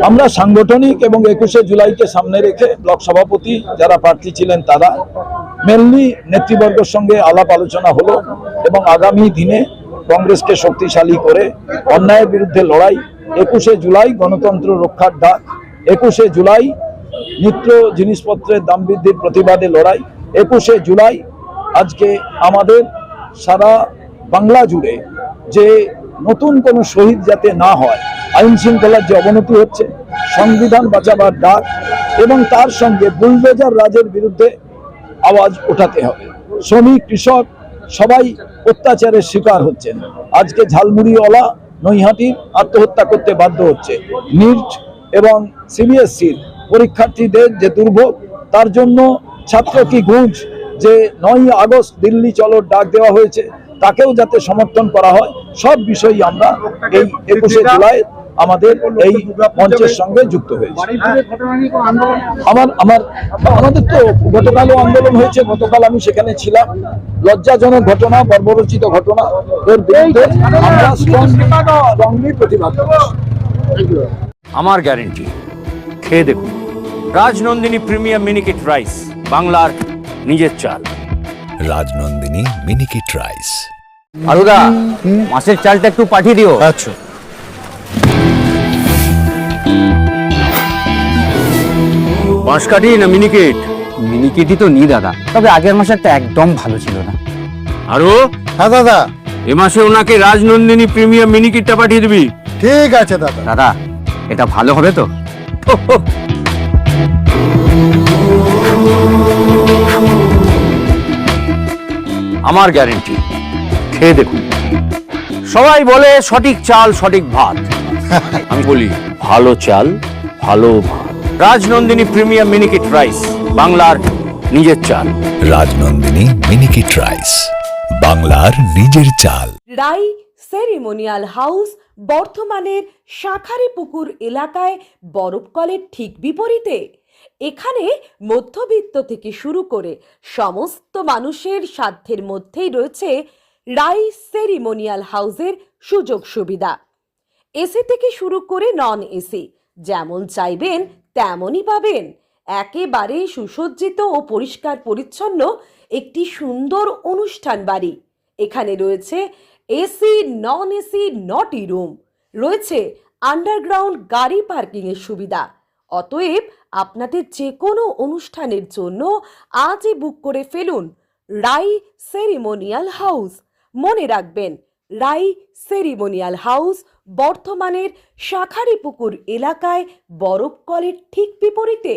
আমরা সাংগঠনিক এবং 21শে জুলাইকে সামনে রেখে ব্লক সভাপতি যারা প্রার্থী ছিলেন তারা মেনলি নেতৃবর্গের সঙ্গে আলাপ আলোচনা হলো এবং আগামী দিনে কংগ্রেসকে শক্তিশালী করে অন্যায়ের বিরুদ্ধে লড়াই, 21শে জুলাই গণতন্ত্র রক্ষার ডাক, 21শে জুলাই নিত্য জিনিসপত্রের দাম বৃদ্ধির প্রতিবাদে লড়াই, 21শে জুলাই আজকে আমাদের সারা বাংলা জুড়ে যে নতুন কোনো শহীদ যাতে না হয়, আইন শৃঙ্খলার যে অবনতি হচ্ছে, সংবিধান বাঁচাবার ডাক এবং তার সঙ্গে বুলডোজার রাজের বিরুদ্ধে আওয়াজ ওঠাতে হবে। শ্রমিক কৃষক সবাই অত্যাচারের শিকার হচ্ছেন। আজকে ঝালমুড়িওয়ালা নৈহাটির আত্মহত্যা করতে বাধ্য হচ্ছে। নিট এবং সিবিএসসির পরীক্ষার্থীদের যে দুর্ভোগ, তার জন্য ছাত্র কি গুঞ্জ যে 9ই আগস্ট দিল্লি চলো ডাক দেওয়া হয়েছে, তাকেও যাতে সমর্থন করা হয়, সব বিষয়ই আমরা এই 21শে জুলাই আমাদের এই মঞ্চের সঙ্গে যুক্ত হয়েছে। আমাদের তো গতকালও আন্দোলন হয়েছে, গতকাল আমি সেখানে ছিলাম। লজ্জাজনক ঘটনা, বর্বরচিত ঘটনা, এর বিরুদ্ধে আমরা স্ট্রংলি প্রতিবাদ করছি। আমার গ্যারেন্টি, খেয়ে দেখুন রাজনন্দিনী প্রিমিয়াম মিনিকেট রাইস, বাংলার নিজের চাল। রাজনন্দিনী মিনিকেট রাইস। আলুদা, মাছের চালটা একটু পাঠিয়ে দিও। আচ্ছা। বাঁশকাঠি না মিনিকেট? মিনিকেটই তো নি দাদা, তবে আগের মাসেরটা একদম ভালো ছিল না। আরো হ্যাঁ দাদা, এ মাসে ওনাকে রাজনন্দিনী প্রিমিয়াম মিনিকেটটা পাঠিয়ে দিবি। ঠিক আছে দাদা। দাদা, এটা ভালো হবে তো? আমার গ্যারেন্টি, খেয়ে দেখুন। সবাই বলে সঠিক চাল সঠিক ভাত, আমি বলি ভালো চাল ভালো ভাত। রাজনন্দিনী প্রিমিয়াম মিনিকেট রাইস, বাংলার নিজের চাল। রাজনন্দিনী মিনিকেট রাইস, বাংলার নিজের চাল। রাই সেরিমোনিয়াল হাউস বর্ধমানের শাঁখারীপুকুর এলাকায় বরফকলের ঠিক বিপরীতে। এখানে মধ্যবিত্ত থেকে শুরু করে সমস্ত মানুষের সাধ্যের মধ্যেই রয়েছে রাই সেরিমোনিয়াল হাউসের সুযোগ সুবিধা। এসি থেকে শুরু করে নন এসি, যেমন চাইবেন তেমনই পাবেন। একেবারে সুসজ্জিত ও পরিষ্কার পরিচ্ছন্ন একটি সুন্দর অনুষ্ঠান বাড়ি। এখানে রয়েছে এসি, নন এসি, নটি রুম, রয়েছে আন্ডারগ্রাউন্ড গাড়ি পার্কিংয়ের সুবিধা। অতএব আপনাদের যে কোনো অনুষ্ঠানের জন্য আজই বুক করে ফেলুন রাই সেরিমোনিয়াল হাউস। মনে রাখবেন, রাই সেরিমোনিয়াল হাউস বর্ধমানের শাঁখারীপুকুর এলাকায় বরফকলের ঠিক বিপরীতে।